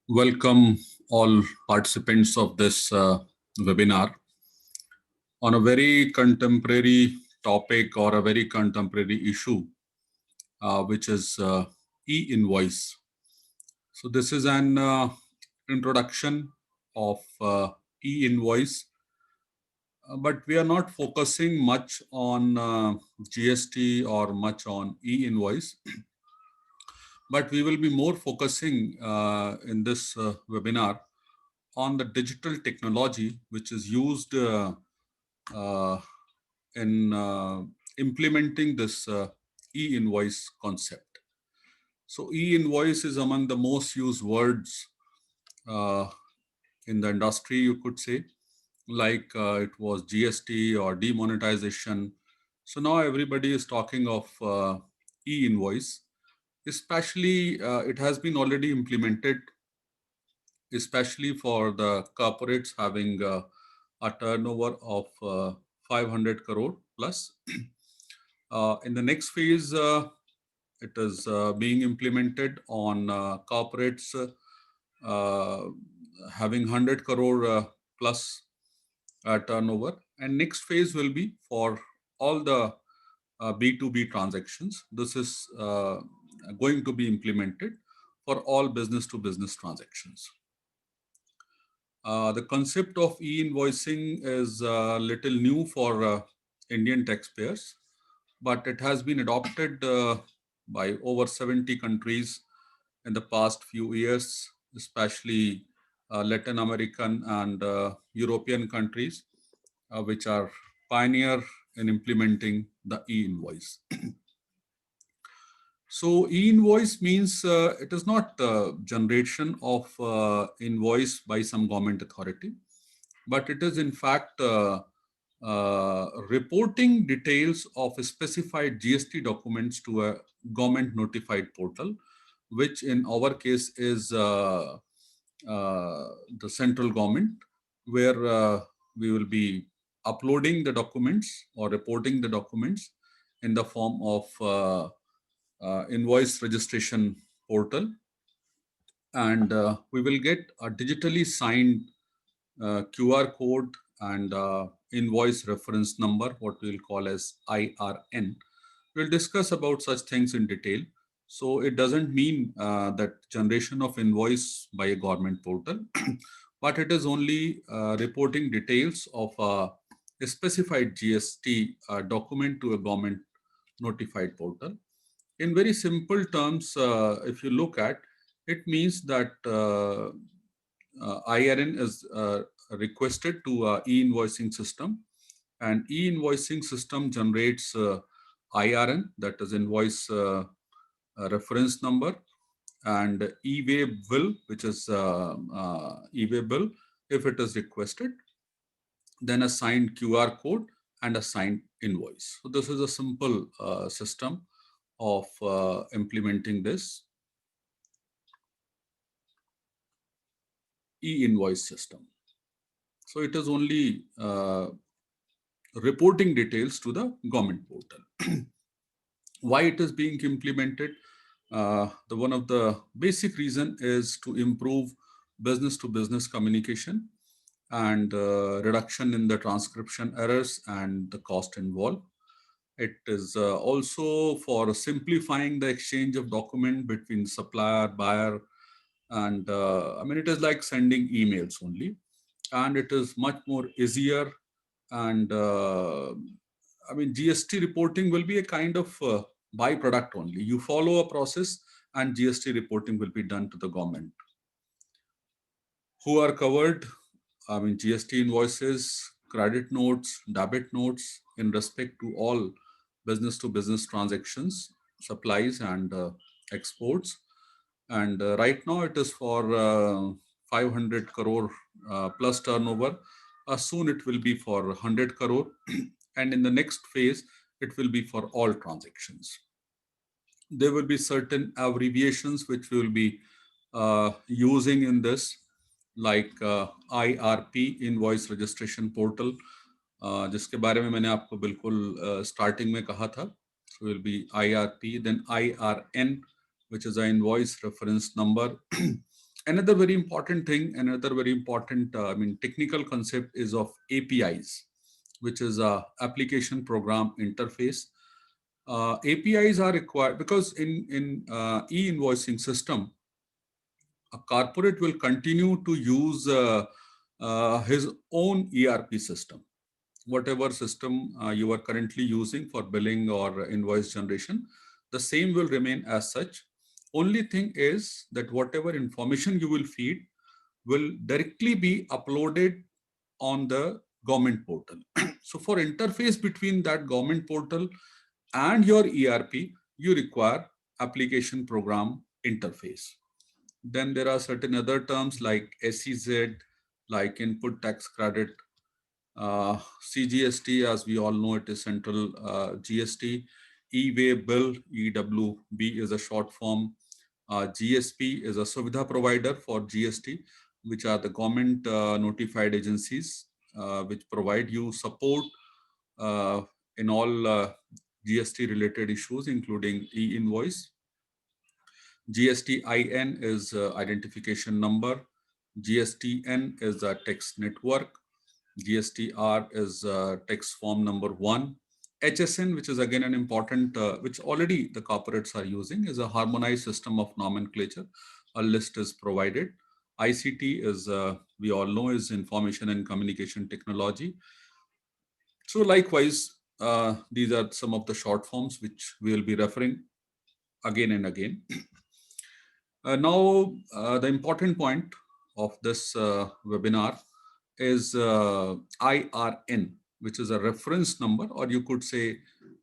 Welcome all participants of this webinar on a very contemporary topic or a very contemporary issue, which is e-invoice. So this is an introduction of e-invoice, but we are not focusing much on GST or much on e-invoice, but we will be more focusing in this webinar on the digital technology which is used uh, in implementing this e-invoice concept. So e-invoice is among the most used words uh, in the industry, you could say, like it was GST or demonetization. So now everybody is talking of e-invoice, especially it has been already implemented, especially for the corporates having a turnover of 500 crore plus. In the next phase, it is being implemented on corporates uh, having 100 crore plus turnover. And next phase will be for all the B2B transactions. This is going to be implemented for all business to business transactions. The concept of e-invoicing is a little new for Indian taxpayers, but it has been adopted by over 70 countries in the past few years, especially Latin American and European countries, which are pioneer in implementing the e-invoice. So e-invoice means it is not generation of invoice by some government authority, but it is in fact reporting details of specified GST documents to a government notified portal, which in our case is the central government, where we will be uploading the documents or reporting the documents in the form of invoice registration portal, and we will get a digitally signed QR code and invoice reference number, what we will call as IRN. We'll discuss about such things in detail. So it doesn't mean that generation of invoice by a government portal, but it is only reporting details of a specified GST document to a government notified portal. In very simple terms, if you look at, it means that IRN is requested to e-invoicing system, and e-invoicing system generates IRN, that is invoice reference number, and e-way bill, which is e-way bill if it is requested, then a signed QR code and a signed invoice. So this is a simple system of implementing this e-invoice system. So it is only reporting details to the government portal. Why it is being implemented? The one of the basic reason is to improve business to business communication and reduction in the transcription errors and the cost involved. It is also for simplifying the exchange of document between supplier, buyer, and I mean, it is like sending emails only, and it is much more easier. And I mean, GST reporting will be a kind of byproduct only. You follow a process, and GST reporting will be done to the government. Who are covered? I mean, GST invoices, credit notes, debit notes in respect to all business to business transactions, supplies, and exports. And right now it is for 500 crore plus turnover. Soon it will be for 100 crore. And in the next phase, it will be for all transactions. There will be certain abbreviations which we will be using in this, like IRP, Invoice Registration Portal, जिसके बारे में मैंने आपको बिल्कुल starting में कहा था. So will be IRP, then IRN, which is an invoice reference number, Another very important thing, another very important, technical concept is of APIs, which is a application program interface. APIs are required because in e-invoicing system, a corporate will continue to use his own ERP system. Whatever system you are currently using for billing or invoice generation, the same will remain as such. Only thing is that whatever information you will feed will directly be uploaded on the government portal. So for interface between that government portal and your ERP, you require application program interface. Then there are certain other terms like SEZ, like input tax credit, CGST, as we all know, it is central GST. E-way bill, EWB is a short form. GSP is a Suvidha provider for GST, which are the government notified agencies which provide you support in all GST related issues, including e-invoice. GSTIN is identification number. GSTN is a tax network. GSTR is tax form number 1. HSN, which is again an important, which already the corporates are using, is a harmonized system of nomenclature. A list is provided. ICT is, we all know, is information and communication technology. So likewise, these are some of the short forms which we will be referring again and again. Now, the important point of this webinar is IRN, which is a reference number, or you could say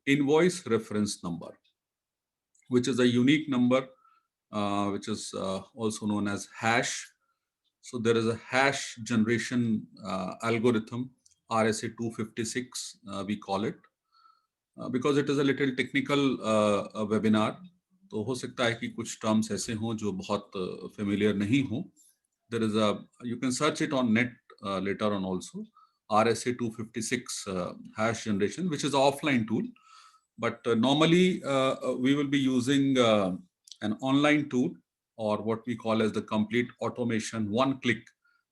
invoice reference number, which is a unique number, which is also known as hash. So there is a hash generation algorithm, RSA 256, we call it, because it is a little technical webinar. तो हो सकता है कि कुछ terms ऐसे हों जो बहुत familiar नहीं हो. There is a, you can search it on net later on also, RSA 256 hash generation, which is an offline tool. But normally we will be using an online tool, or what we call as the complete automation, one click.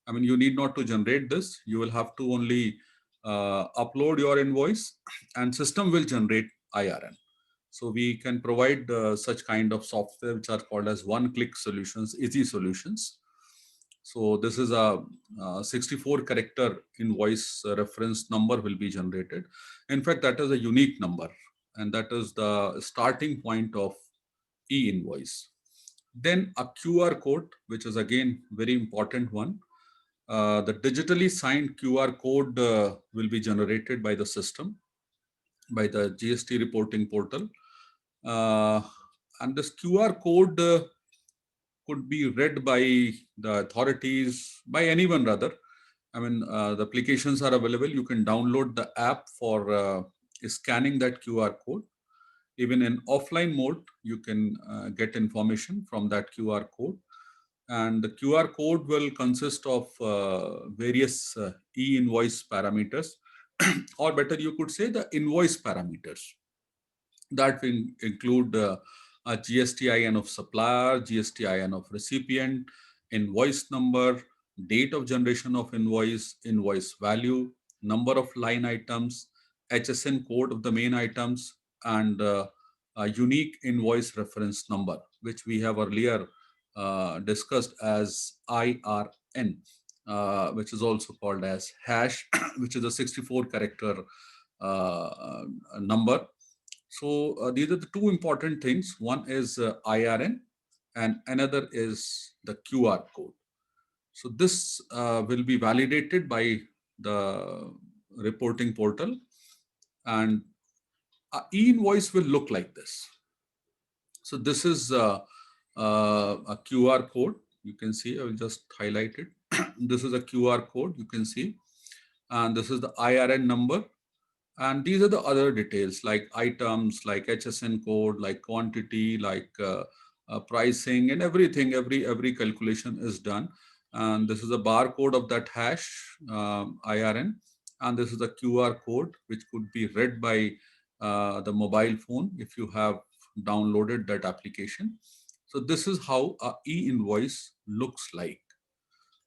I mean, you need not to generate this. You will have to only upload your invoice and system will generate IRN. So we can provide such kind of software which are called as one-click solutions, easy solutions. So this is a 64 character invoice reference number will be generated. In fact, that is a unique number, and that is the starting point of e-invoice. Then a QR code, which is again very important one. The digitally signed QR code will be generated by the system, by the GST reporting portal. And this QR code could be read by the authorities, by anyone rather. I mean, the applications are available. You can download the app for scanning that QR code. Even in offline mode, you can get information from that QR code. And the QR code will consist of various e-invoice parameters, or better, you could say the invoice parameters. That will include a GSTIN of supplier, GSTIN of recipient, invoice number, date of generation of invoice, invoice value, number of line items, HSN code of the main items, and a unique invoice reference number, which we have earlier discussed as IRN, which is also called as hash, which is a 64 character number. So these are the two important things. One is IRN and another is the QR code. So this will be validated by the reporting portal, and e-invoice will look like this. So this is a QR code. You can see, I will just highlight it. This is a QR code, you can see. And this is the IRN number. And these are the other details like items, like HSN code, like quantity, like pricing, and everything. Every calculation is done. And this is a barcode of that hash IRN. And this is a QR code which could be read by the mobile phone if you have downloaded that application. So this is how a e-invoice looks like.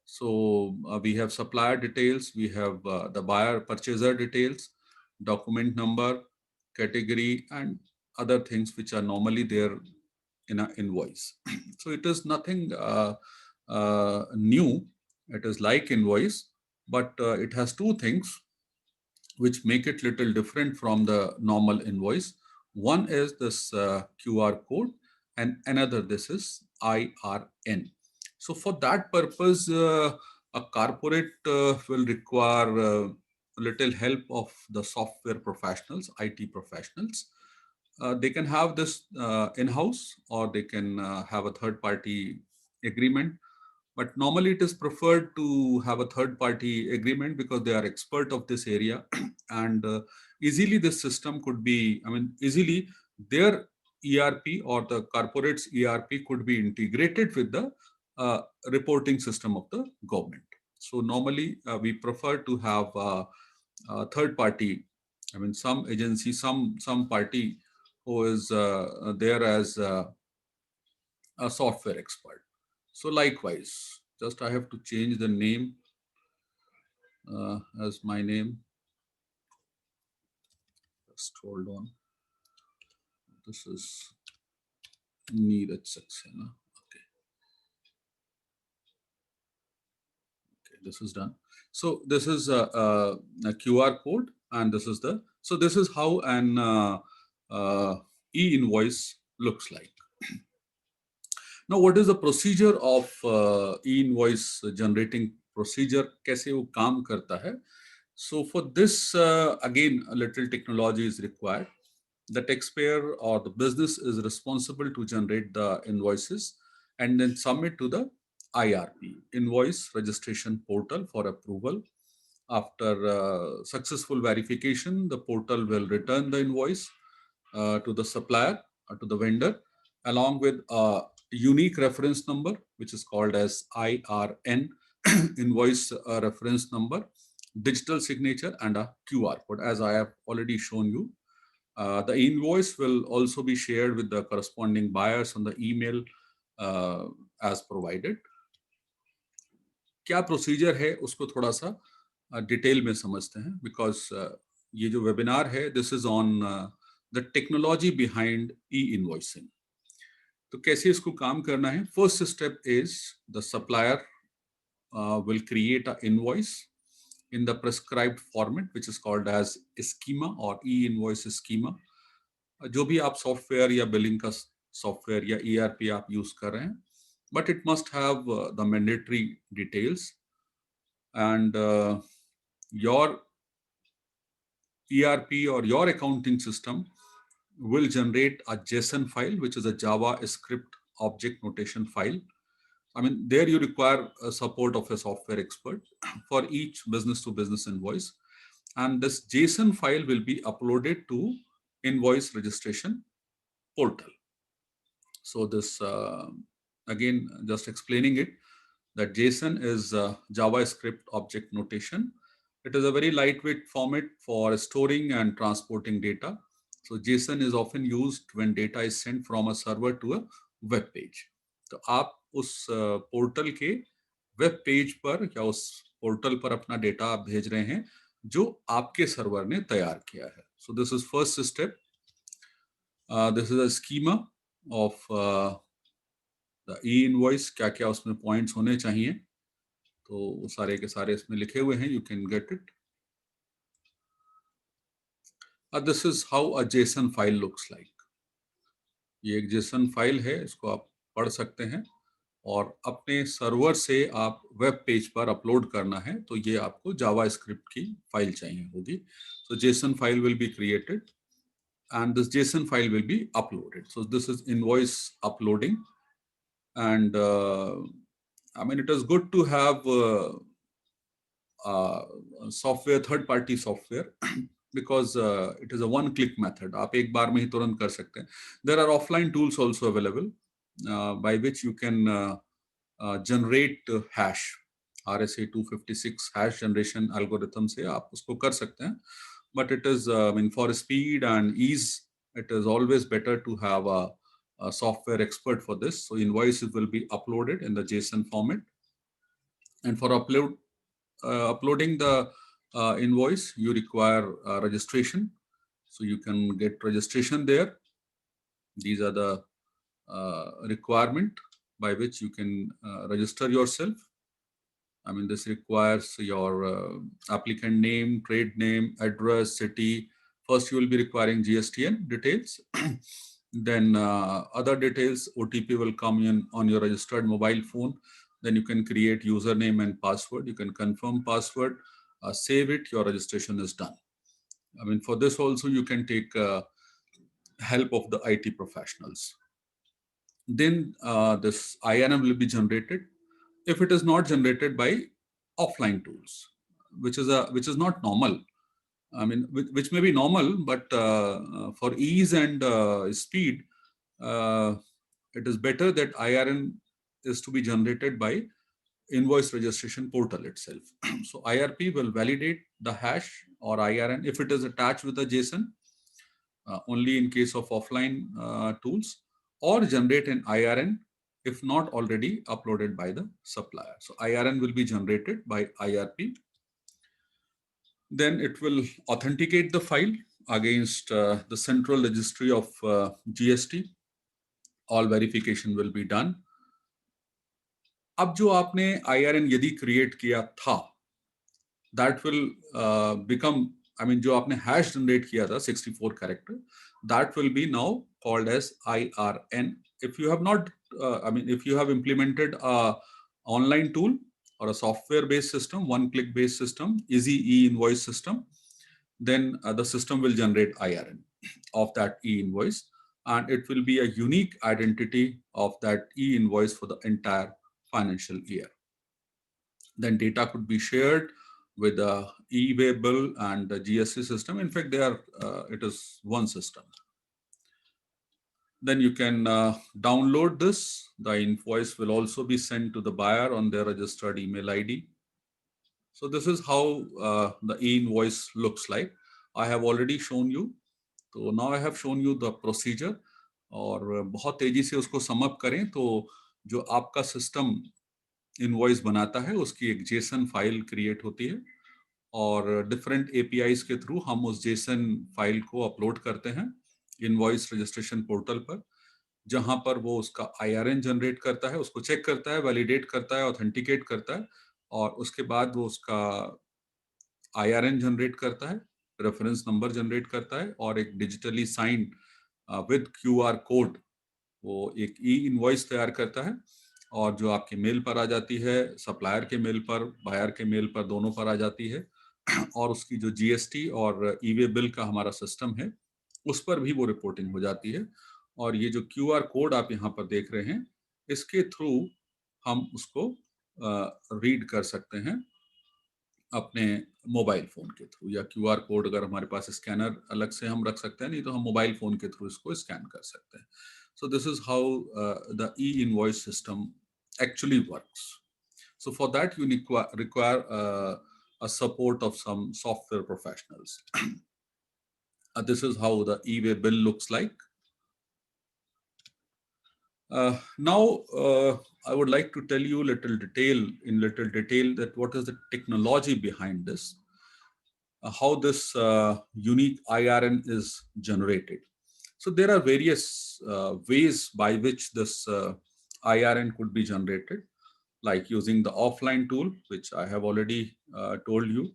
So we have supplier details, we have the buyer purchaser details, document number, category, and other things which are normally there in an invoice. So it is nothing new. It is like invoice, but it has two things which make it little different from the normal invoice. One is this QR code, and another this is IRN. So for that purpose, a corporate will require a little help of the software professionals, IT professionals. They can have this in-house, or they can have a third-party agreement, but normally it is preferred to have a third party agreement because they are expert of this area. And easily this system could be, I mean, easily their ERP or the corporate's ERP could be integrated with the reporting system of the government. So normally we prefer to have a third party, I mean, some agency, some party who is there as a software expert. So likewise, just I have to change the name as my name. Just hold on. This is Neeraj Saxena. Okay. Okay, this is done. So this is a QR code, and this is the, so this is how an e-invoice looks like. Now, what is the procedure of e-invoice generating procedure? कैसे वो काम करता है? So for this, again, a little technology is required. The taxpayer or the business is responsible to generate the invoices and then submit to the IRP, Invoice Registration Portal, for approval. After successful verification, the portal will return the invoice to the supplier or to the vendor, along with a unique reference number, which is called as IRN, invoice reference number, digital signature, and a QR code, as I have already shown you. The invoice will also be shared with the corresponding buyers on the email as provided. क्या procedure है उसको थोड़ा सा detail में समझते हैं, because ये जो वेबिनार है this is on the technology behind E invoicing. तो कैसे इसको काम करना है? First step is the supplier will create an invoice in the prescribed format, which is called as schema or e-invoice schema. जो भी आप सॉफ्टवेयर या बिलिंग का सॉफ्टवेयर या ERP आप यूज कर रहे हैं, but it must have the mandatory details, and your ERP or your accounting system will generate a JSON file, which is a JavaScript object notation file. I mean, there you require support of a software expert for each business to business invoice. And this JSON file will be uploaded to invoice registration portal. So this, again, just explaining it, that JSON is JavaScript object notation. It is a very lightweight format for storing and transporting data. So JSON is often used when data is sent from a server to a web page. तो आप उस portal के web page पर या उस portal पर अपना data आप भेज रहे हैं जो आपके सर्वर ने तैयार किया है. So this is first step. This is a schema of the E invoice. क्या क्या उसमें पॉइंट्स होने चाहिए, तो वो सारे के सारे इसमें लिखे हुए हैं. You can get it. This is how a JSON file looks like. ये एक जेसन फाइल है, इसको आप पढ़ सकते हैं और अपने सर्वर से आप वेब पेज पर अपलोड करना है तो ये आपको जावास्क्रिप्ट की फाइल चाहिए होगी. So JSON file will be created and this JSON file will be uploaded. So this is invoice uploading, and I mean, it is good to have software, third-party software, because it is a one-click method. आप एक बार में ही तुरंत कर सकते हैं. There are offline tools also available by which you can generate hash. RSA-256 hash generation algorithm से आप उसको कर सकते हैं. But it is, I mean, for speed and ease, it is always better to have a software expert for this. So invoices will be uploaded in the JSON format. And for uploading the invoice, you require registration. So you can get registration there. These are the requirement by which you can register yourself. I mean, this requires your applicant name, trade name, address, city. First, you will be requiring GSTN details. Then other details, OTP will come in on your registered mobile phone. Then you can create username and password. You can confirm password, save it, your registration is done. I mean, for this also, you can take help of the IT professionals. Then this IRM will be generated. If it is not generated by offline tools, which is not normal. I mean, which may be normal, but for ease and speed, it is better that IRN is to be generated by invoice registration portal itself. So IRP will validate the hash or IRN if it is attached with a JSON, only in case of offline tools, or generate an IRN if not already uploaded by the supplier. So IRN will be generated by IRP. Then it will authenticate the file against the central registry of GST. All verification will be done. अब जो आपने IRN यदि create किया था, that will become, I mean, जो आपने hash generate किया था 64 character, that will be now called as IRN. If you have not, I mean, if you have implemented a online tool or a software-based system, one-click-based system, easy e-invoice system, then the system will generate IRN of that e-invoice, and it will be a unique identity of that e-invoice for the entire financial year. Then data could be shared with the e-way bill and the GST system. In fact, they are it is one system. Then you can download this. The invoice will also be sent to the buyer on their registered email ID. So this is how the e-invoice looks like. I have already shown you. So now I have shown you the procedure. और बहुत तेजी से उसको sum up करें तो जो आपका system invoice बनाता है उसकी एक जेसन फाइल क्रिएट होती है और डिफरेंट एपीआईज के थ्रू हम उस जेसन फाइल को अपलोड करते हैं इनवॉइस रजिस्ट्रेशन पोर्टल पर, जहां पर वो उसका आईआरएन जनरेट करता है, उसको चेक करता है, वैलिडेट करता है, ऑथेंटिकेट करता है और उसके बाद वो उसका आईआरएन जनरेट करता है, रेफरेंस नंबर जनरेट करता है और एक digitally sign with QR code वो एक ई इनवॉइस तैयार करता है और जो आपके मेल पर आ जाती है, सप्लायर के मेल पर, बायर के मेल पर, दोनों पर आ जाती है और उसकी जो जीएसटी और ई-वे बिल का हमारा सिस्टम है उस पर भी वो रिपोर्टिंग हो जाती है। और ये जो क्यूआर कोड आप यहाँ पर देख रहे हैं, इसके थ्रू हम उसको रीड कर सकते हैं अपने मोबाइल फोन के थ्रू, या क्यूआर कोड अगर हमारे पास स्कैनर अलग से हम रख सकते हैं, नहीं तो हम मोबाइल फोन के थ्रू इसको स्कैन कर सकते हैं। So this is how the e-invoice system actually works. So for that you require a support of some software professionals. This is how the e-way bill looks like. Now I would like to tell you little detail that what is the technology behind this, how this unique IRN is generated. So there are various ways by which this IRN could be generated, like using the offline tool, which I have already told you,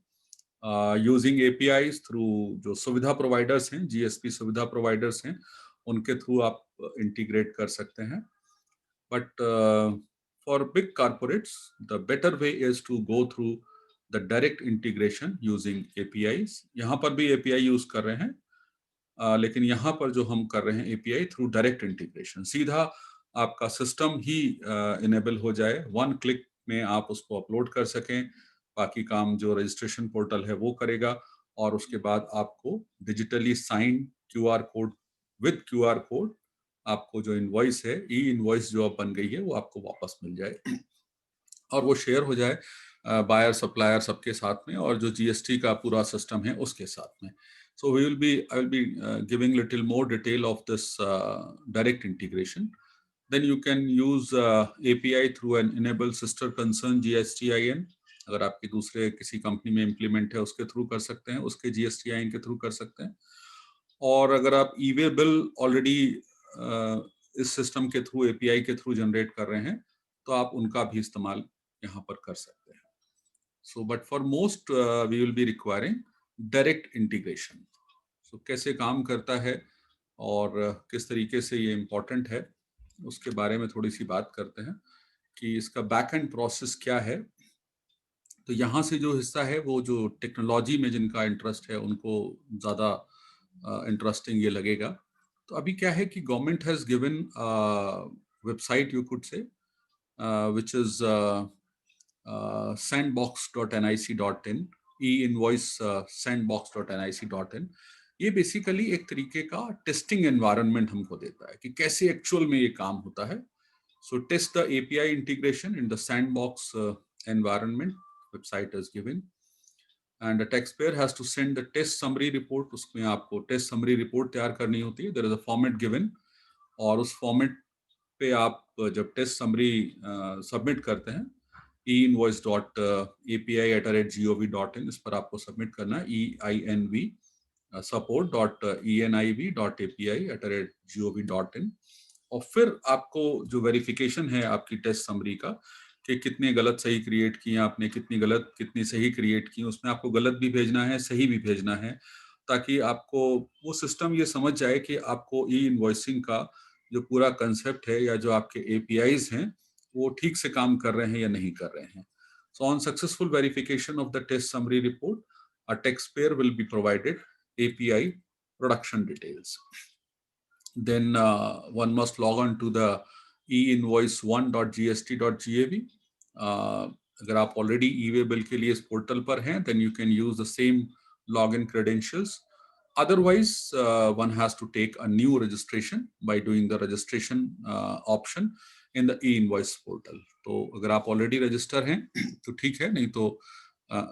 using APIs through जो सुविधा providers हैं, GSP सुविधा providers हैं, उनके through आप integrate कर सकते हैं. But for big corporates, the better way is to go through the direct integration using APIs. यहाँ पर भी API use कर रहे हैं. लेकिन यहाँ पर जो हम कर रहे हैं एपीआई थ्रू डायरेक्ट इंटीग्रेशन, सीधा आपका सिस्टम ही इनेबल हो जाए, वन क्लिक में आप उसको अपलोड कर सकें, बाकी काम जो रजिस्ट्रेशन पोर्टल है वो करेगा और उसके बाद आपको digitally sign QR code with QR code आपको जो इनवॉइस है, ई इनवॉइस जो अब बन गई है, वो आपको वापस मिल जाए और वो शेयर हो जाए बायर सप्लायर सबके साथ में और जो जीएसटी का पूरा सिस्टम है उसके साथ में। So I will be giving little more detail of this direct integration. Then you can use API through an enable sister concern GSTIN. अगर आपके दूसरे किसी कंपनी में इम्प्लीमेंट है उसके थ्रू कर सकते हैं, उसके GSTIN के थ्रू कर सकते हैं. और अगर आप ई-वे बिल ऑलरेडी इस सिस्टम के थ्रू API के थ्रू जनरेट कर रहे हैं तो आप उनका भी इस्तेमाल यहाँ पर कर सकते हैं. So but for most we will be requiring direct integration. So कैसे काम करता है और किस तरीके से ये इम्पोर्टेंट है उसके बारे में थोड़ी सी बात करते हैं कि इसका बैक एंड प्रोसेस क्या है. तो यहाँ से जो हिस्सा है वो जो टेक्नोलॉजी में जिनका इंटरेस्ट है उनको ज़्यादा इंटरेस्टिंग ये लगेगा. तो अभी क्या है कि government has given website you could say which is sandbox.nic.in, e-invoice sandbox.nic.in. ये बेसिकली एक तरीके का टेस्टिंग एनवायरनमेंट हमको देता है कि कैसे एक्चुअल में ये काम होता है. So test the API integration in the sandbox environment website is given and the taxpayer has to send the test summary report. उसमें आपको टेस्ट समरी रिपोर्ट तैयार करनी होती है. There is a format given और उस फॉर्मेट पे आप जब टेस्ट समरी सबमिट करते हैं einvoice.api@gov.in इस पर आपको सबमिट करना है. EINV support.env.api@gov.in और फिर आपको जो वेरिफिकेशन है आपकी टेस्ट समरी का कि कितने गलत सही क्रिएट किए आपने, कितनी गलत कितनी सही क्रिएट की, उसमें आपको गलत भी भेजना है, सही भी भेजना है, ताकि आपको वो सिस्टम ये समझ जाए कि आपको ई इनवॉइसिंग का जो पूरा कंसेप्ट है या जो आपके APIs हैं वो ठीक से काम कर रहे हैं या नहीं कर रहे हैं. So on successful verification of the test summary report, a taxpayer will be provided API production details. Then one must log on to the einvoice1.gst.gav. अगर आप ऑलरेडी ई-वे बिल के लिए इस पोर्टल पर हैं then you can use the same login credentials. Otherwise, one has to take a new registration by doing the registration option in the e-invoice portal. तो अगर आप ऑलरेडी रजिस्टर हैं तो ठीक है, नहीं तो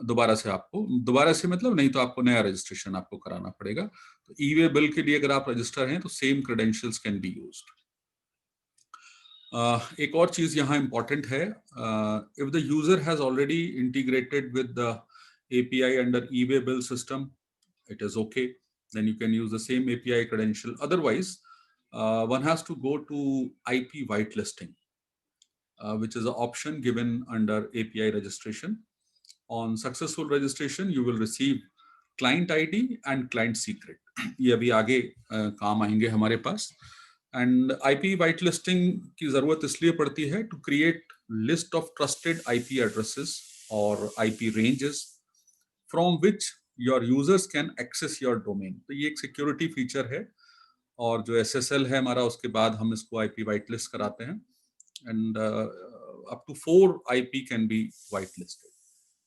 दोबारा से मतलब नहीं तो आपको नया रजिस्ट्रेशन आपको कराना पड़ेगा. तो ई-वे बिल के लिए अगर आप रजिस्टर हैं तो same credentials can be used. एक और चीज यहाँ इंपॉर्टेंट है, if the user has already integrated with the API under e-way bill system, it is okay. Then you can use the same API credential. Otherwise, one has to go to IP whitelisting, which is an option given under API registration. On successful registration, you will receive client ID and client secret. ये अभी आगे काम आएंगे हमारे पास. And IP whitelisting की जरूरत इसलिए पड़ती है to create list of trusted IP addresses or IP ranges from which your users can access your domain. तो ये एक सिक्योरिटी फीचर है और जो SSL है हमारा उसके बाद हम इसको IP whitelist कराते हैं and up to 4 IP can be whitelisted.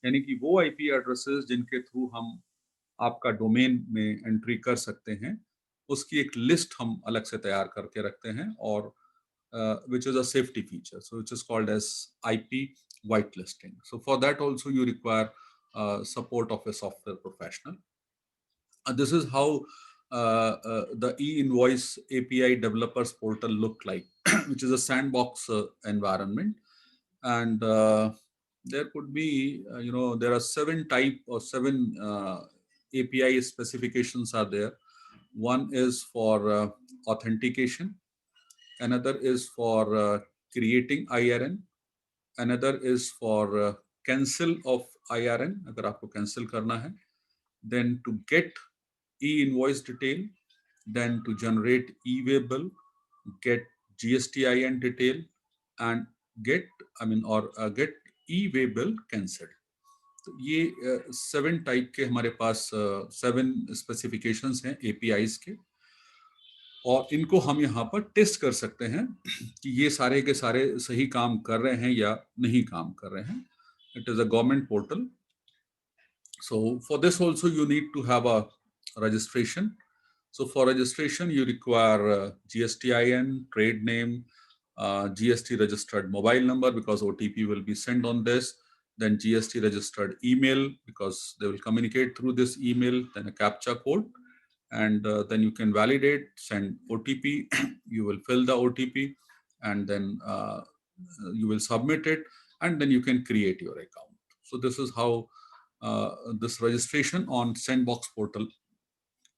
यानी कि वो IP एड्रेसेस जिनके थ्रू हम आपका डोमेन में एंट्री कर सकते हैं उसकी एक लिस्ट हम अलग से तैयार करके रखते हैं और which is a safety feature, so which is called as IP whitelisting. So for that also you require support of a software professional. This is how the e-invoice API developers portal look like, which is a sandbox environment, and there could be there are 7 API specifications are there. One is for authentication, another is for creating IRN, another is for cancel of IRN अगर आपको cancel करना है, then to get e-invoice detail, then to generate e-way bill, get GSTIN detail, and get e-way bill cancelled. तो ये 7 type के हमारे पास 7 specifications हैं APIs के और इनको हम यहाँ पर टेस्ट कर सकते हैं कि ये सारे के सारे सही काम कर रहे हैं या नहीं काम कर रहे हैं. It is a government portal. So for this also you need to have a registration. So for registration, you require GSTIN, trade name, GST registered mobile number because OTP will be sent on this, then GST registered email because they will communicate through this email, then a CAPTCHA code, and then you can validate, send OTP, you will fill the OTP, and then you will submit it, and then you can create your account. So this is how this registration on Sendbox portal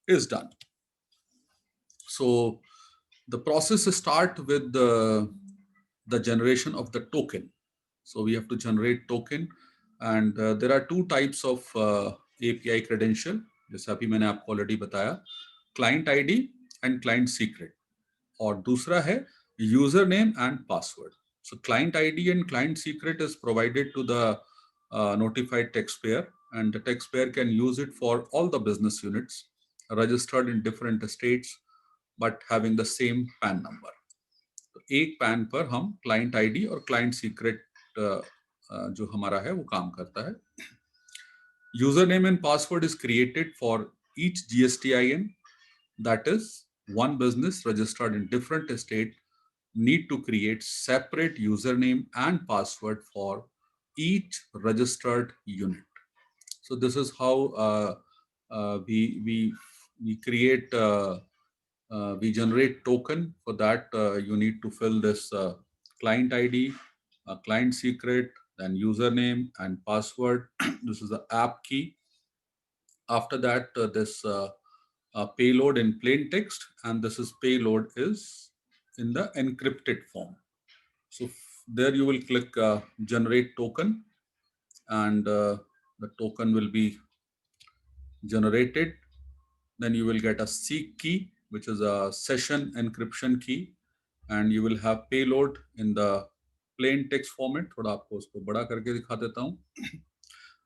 is done. So the process start with the generation of the token. So we have to generate token, and there are two types of API credential. जैसे अभी मैंने आपको already बताया, client ID and client secret, और दूसरा है username and password. So client ID and client secret is provided to the notified taxpayer, and the taxpayer can use it for all the business units registered in different states but having the same PAN number. तो एक pan पर हम client ID और client secret जो हमारा है वो काम करता है. User name and password is created for each GSTIN, that is one business registered in different state need to create separate username and password for each registered unit. So this is how we create we generate token. For that you need to fill this client ID, client secret, then username and password. This is the app key. After that this payload in plain text, and this is payload is in the encrypted form. So there you will click generate token, and the token will be generated. Then you will get a seek key, which is a session encryption key, and you will have payload in the plain text format. थोड़ा आपको उसको बड़ा करके दिखा देता हूँ.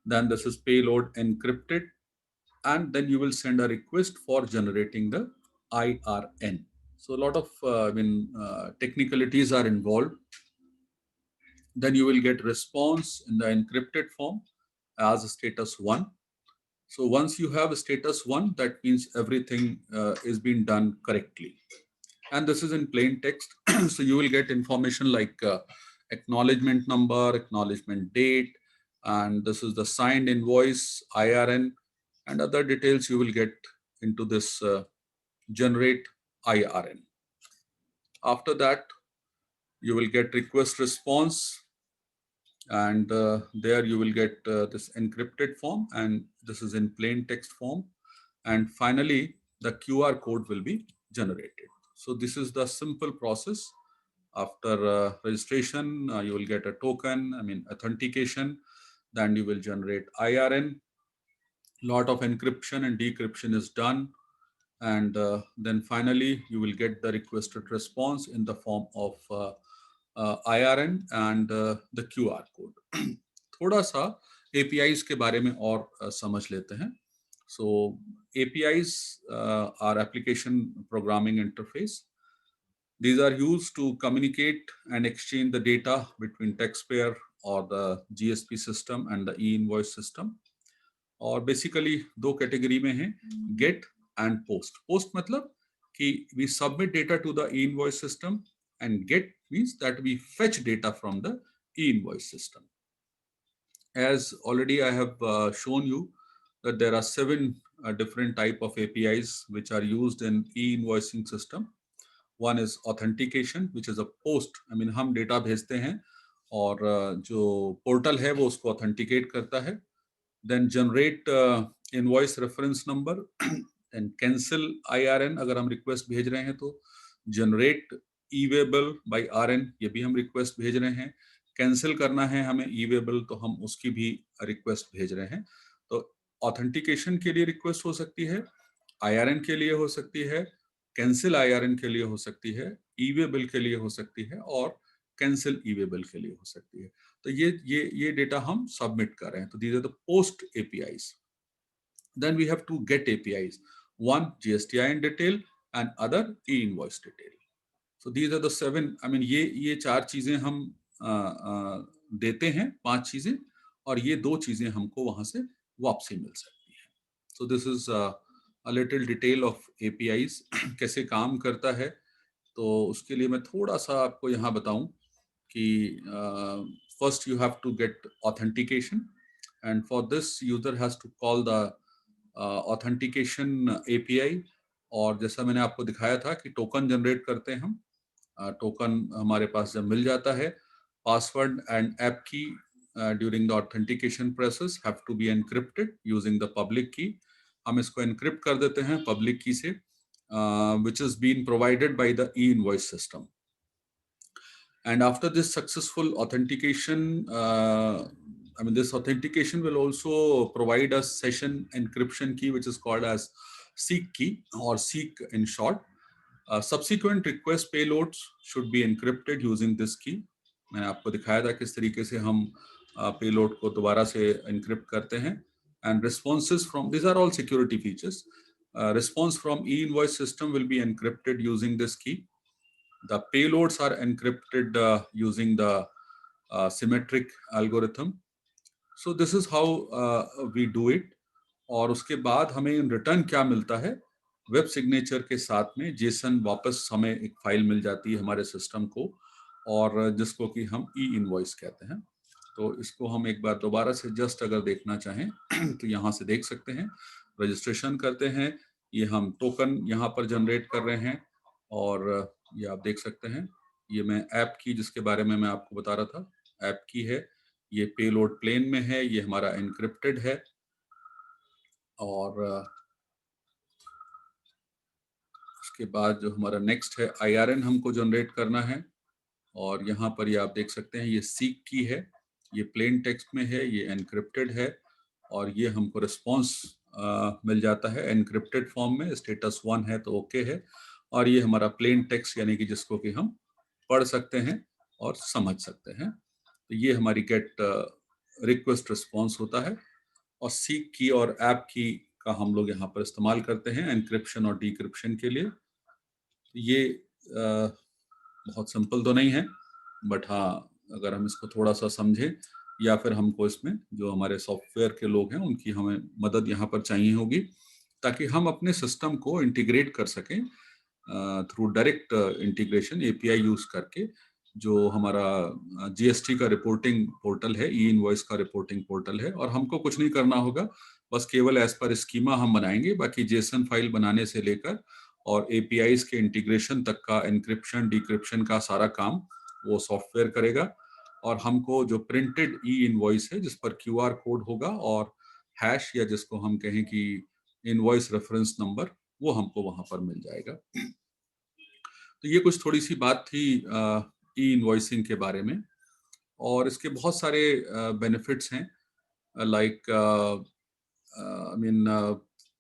Then this is payload encrypted, and then you will send a request for generating the IRN. So a lot of technicalities are involved. Then you will get response in the encrypted form as status 1. So once you have a status 1, that means everything is being done correctly. And this is in plain text. So you will get information like acknowledgement number, acknowledgement date, and this is the signed invoice, IRN, and other details you will get into this generate IRN. After that, you will get request response, and there you will get this encrypted form, and this is in plain text form. And finally, the QR code will be generated. So this is the simple process. After registration, you will get a token, authentication. Then you will generate IRN. Lot of encryption and decryption is done. And then finally, you will get the requested response in the form of IRN and the QR code. थोड़ा सा APIs के बारे में और समझ लेते हैं. So APIs are application programming interface. These are used to communicate and exchange the data between taxpayer or the GSP system and the e-invoice system. और बेसिकली दो कैटेगरी में है, गेट एंड पोस्ट. पोस्ट मतलब कि we submit data to the e-invoice system, and get means that we fetch data from the e-invoice system. As already I have shown you that there are 7 different type of APIs which are used in e-invoicing system. One is authentication, which is a post. हम data भेजते हैं और जो portal है वो उसको authenticate करता है. Then generate invoice reference number and cancel IRN अगर हम रिक्वेस्ट भेज रहे हैं तो. Generate e-waybill by RN, ये भी हम रिक्वेस्ट भेज रहे हैं. कैंसिल करना है हमें e-waybill तो हम उसकी भी रिक्वेस्ट भेज रहे हैं. तो ऑथेंटिकेशन के लिए रिक्वेस्ट हो सकती है, IRN के लिए हो सकती है, कैंसिल IRN के लिए हो सकती है, e-waybill के लिए हो सकती है, और कैंसिल e-waybill के लिए हो सकती है. तो ये डेटा हम सबमिट कर रहे हैं. तो these are the post APIs. Then we have two get APIs. One GSTIN detail and other e-invoice detail. So these are the 7. ये 4 चीजें हम देते हैं, 5 चीजें, और ये 2 चीजें हमको वहां से वापसी मिल सकती है. So this is a little detail of APIs. कैसे काम करता है, तो उसके लिए मैं थोड़ा सा आपको यहाँ बताऊं कि first you have to get authentication, and for this user has to call the authentication API, और जैसा मैंने आपको दिखाया था कि टोकन जनरेट करते हैं हम, टोकन हमारे पास जब मिल जाता है, पासवर्ड एंड ऐप की during the authentication process have to be encrypted using the public key. हम इसको एनक्रिप्ट कर देते हैं पब्लिक की से, which is being provided by the e-invoice system. And after this successful authentication, this authentication will also provide a session encryption key, which is called as SEEK key, or SEEK in short. Subsequent request payloads should be encrypted using this key. मैंने आपको दिखाया था किस तरीके से हम payload को दोबारा से encrypt करते हैं. And responses from, these are all security features. Response from e-invoice system will be encrypted using this key. The payloads are encrypted using the symmetric algorithm. So this is how we do it. और उसके बाद हमें in return क्या मिलता है, web signature के साथ में जेसन वापस हमें एक फाइल मिल जाती है हमारे सिस्टम को, और जिसको कि हम ई इनवॉइस कहते हैं. तो इसको हम एक बार दोबारा से जस्ट अगर देखना चाहें तो यहाँ से देख सकते हैं. रजिस्ट्रेशन करते हैं, ये हम टोकन यहाँ पर जनरेट कर रहे हैं, और ये आप देख सकते हैं, ये मैं ऐप की जिसके बारे में मैं आपको बता रहा था, ऐप की है, ये पेलोड प्लेन में है, ये हमारा एनक्रिप्टेड है. और उसके बाद जो हमारा नेक्स्ट है IRN हमको जनरेट करना है, और यहाँ पर ये आप देख सकते हैं, ये सीक की है, ये प्लेन टेक्स्ट में है, ये एनक्रिप्टेड है, और ये हमको रिस्पॉन्स मिल जाता है एनक्रिप्टेड फॉर्म में, स्टेटस 1 है तो ओके है, और ये हमारा प्लेन टेक्स्ट यानी कि जिसको कि हम पढ़ सकते हैं और समझ सकते हैं. तो ये हमारी गेट रिक्वेस्ट रिस्पॉन्स होता है, और सीक की और ऐप की का हम लोग यहाँ पर इस्तेमाल करते हैं एनक्रिप्शन और डिक्रिप्शन के लिए. ये बहुत सिंपल तो नहीं है, बट हाँ, अगर हम इसको थोड़ा सा समझें, या फिर हमको इसमें जो हमारे सॉफ्टवेयर के लोग हैं उनकी हमें मदद यहाँ पर चाहिए होगी, ताकि हम अपने सिस्टम को इंटीग्रेट कर सकें through direct integration API use करके. जो हमारा GST का रिपोर्टिंग पोर्टल है, ई इनवॉइस का रिपोर्टिंग पोर्टल है, और हमको कुछ नहीं करना होगा, बस केवल एज पर स्कीमा हम बनाएंगे. बाकी जेसन फाइल बनाने से लेकर और APIs के इंटीग्रेशन तक का एनक्रिप्शन डिक्रिप्शन का सारा काम वो सॉफ्टवेयर करेगा. और हमको जो प्रिंटेड ई इनवॉइस है जिस पर QR कोड होगा और हैश, या जिसको हम कहें कि इनवॉइस रेफरेंस नंबर, वो हमको वहां पर मिल जाएगा. तो ये कुछ थोड़ी सी बात थी ई इनवॉइसिंग के बारे में, और इसके बहुत सारे बेनिफिट्स हैं. लाइक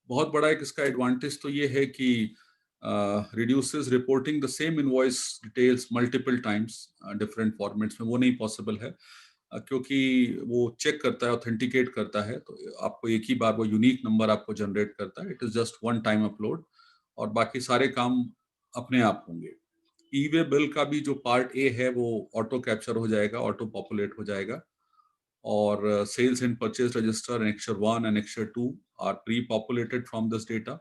बहुत बड़ा एक इसका एडवांटेज तो ये है कि reduces reporting the same invoice details multiple times different formats में. वो नहीं पॉसिबल है क्योंकि वो चेक करता है, ऑथेंटिकेट करता है, तो आपको एक ही बार वो यूनिक नंबर आपको जनरेट करता है. It is just one time upload, और बाकी सारे काम अपने आप होंगे. ई वे बिल का भी जो पार्ट ए है वो ऑटो कैप्चर हो जाएगा, ऑटो पॉपुलेट हो जाएगा, और sales and purchase register Annexure 1 and Annexure 2 are pre-populated from this data.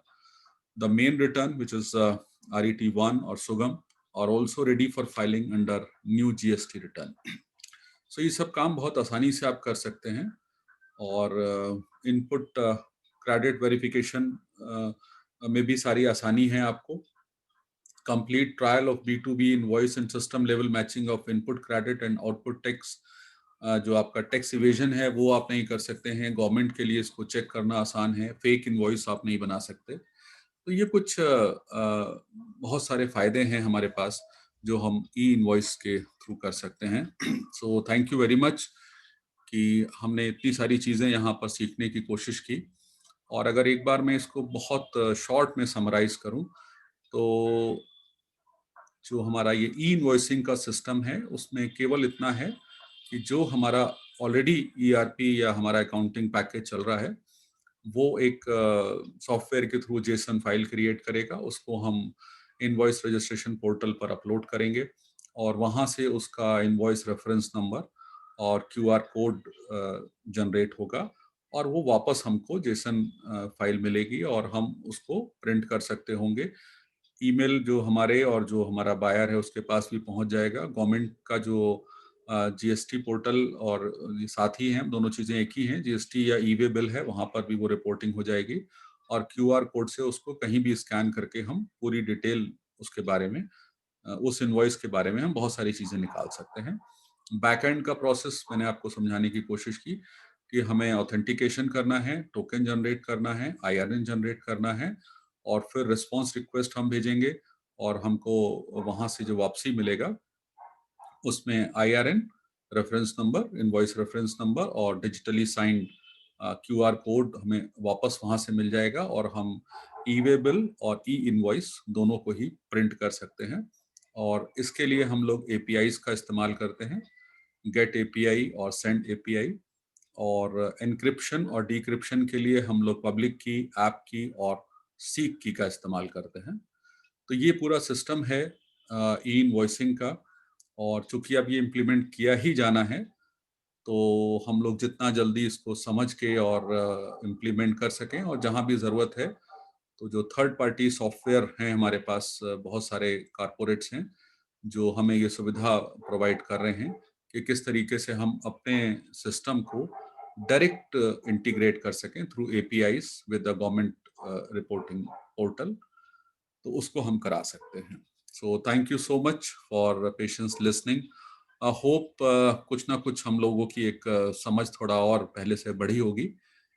The main return, which is RET1 or SUGAM, are also ready for filing under new GST return. So ये सब काम बहुत आसानी से आप कर सकते हैं, और इनपुट क्रेडिट वेरिफिकेशन में भी सारी आसानी है आपको. Complete trial of B2B invoice and system level matching of input credit and output tax. जो आपका टैक्स इवेजन है वो आप नहीं कर सकते हैं. गवर्नमेंट के लिए इसको चेक करना आसान है. फेक इनवॉइस आप नहीं बना सकते. तो ये कुछ बहुत सारे फायदे हैं हमारे पास जो हम ई इनवॉइस के थ्रू कर सकते हैं. So thank you very much कि हमने इतनी सारी चीज़ें यहाँ पर सीखने की कोशिश की. और अगर एक बार मैं इसको बहुत शॉर्ट में समराइज करूँ, तो जो हमारा ये ई इनवॉइसिंग का सिस्टम है उसमें केवल इतना है कि जो हमारा ऑलरेडी ERP या हमारा अकाउंटिंग पैकेज चल रहा है, वो एक सॉफ्टवेयर के थ्रू जेसन फाइल क्रिएट करेगा. उसको हम इनवॉइस रजिस्ट्रेशन पोर्टल पर अपलोड करेंगे, और वहाँ से उसका इनवॉइस रेफरेंस नंबर और QR कोड जनरेट होगा, और वो वापस हमको जेसन फाइल मिलेगी, और हम उसको प्रिंट कर सकते होंगे. ईमेल जो हमारे और जो हमारा बायर है उसके पास भी पहुंच जाएगा. गवर्नमेंट का जो GST पोर्टल और ये साथ ही हैं, दोनों चीज़ें एक ही हैं. GST या ई वे बिल है, वहाँ पर भी वो रिपोर्टिंग हो जाएगी, और QR कोड से उसको कहीं भी स्कैन करके हम पूरी डिटेल उसके बारे में, उस इनवॉइस के बारे में हम बहुत सारी चीजें निकाल सकते हैं। बैकएंड का प्रोसेस मैंने आपको समझाने की कोशिश की कि हमें ऑथेंटिकेशन करना है, टोकन जनरेट करना है, IRN जनरेट करना है, और फिर रिस्पांस रिक्वेस्ट हम भेजेंगे और हमको वहां से जो वापसी मिलेगा उसमें IRN, reference number, invoice reference number और डिजिटली साइंड QR कोड हमें वापस वहां से मिल जाएगा और हम ई-वे बिल और इनवॉइस दोनों को ही प्रिंट कर सकते हैं। और इसके लिए हम लोग APIs का इस्तेमाल करते हैं, गेट API और सेंड API। और एन्क्रिप्शन और डिक्रिप्शन के लिए हम लोग पब्लिक की, ऐप की और सीक की का इस्तेमाल करते हैं। तो ये पूरा सिस्टम है ई इनवॉइसिंग का। और चूंकि अब ये इम्प्लीमेंट किया ही जाना है, तो हम लोग जितना जल्दी इसको समझ के और इम्प्लीमेंट कर सकें, और जहां भी ज़रूरत है तो जो थर्ड पार्टी सॉफ्टवेयर हैं हमारे पास, बहुत सारे कारपोरेट्स हैं जो हमें ये सुविधा प्रोवाइड कर रहे हैं कि किस तरीके से हम अपने सिस्टम को डायरेक्ट इंटीग्रेट कर सकें through APIs with the government reporting portal, तो उसको हम करा सकते हैं। So thank you so much for patience listening. Hope कुछ ना कुछ हम लोगों की एक समझ थोड़ा और पहले से बढ़ी होगी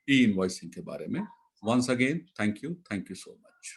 ई इनवॉइसिंग के बारे में। Once again thank you so much.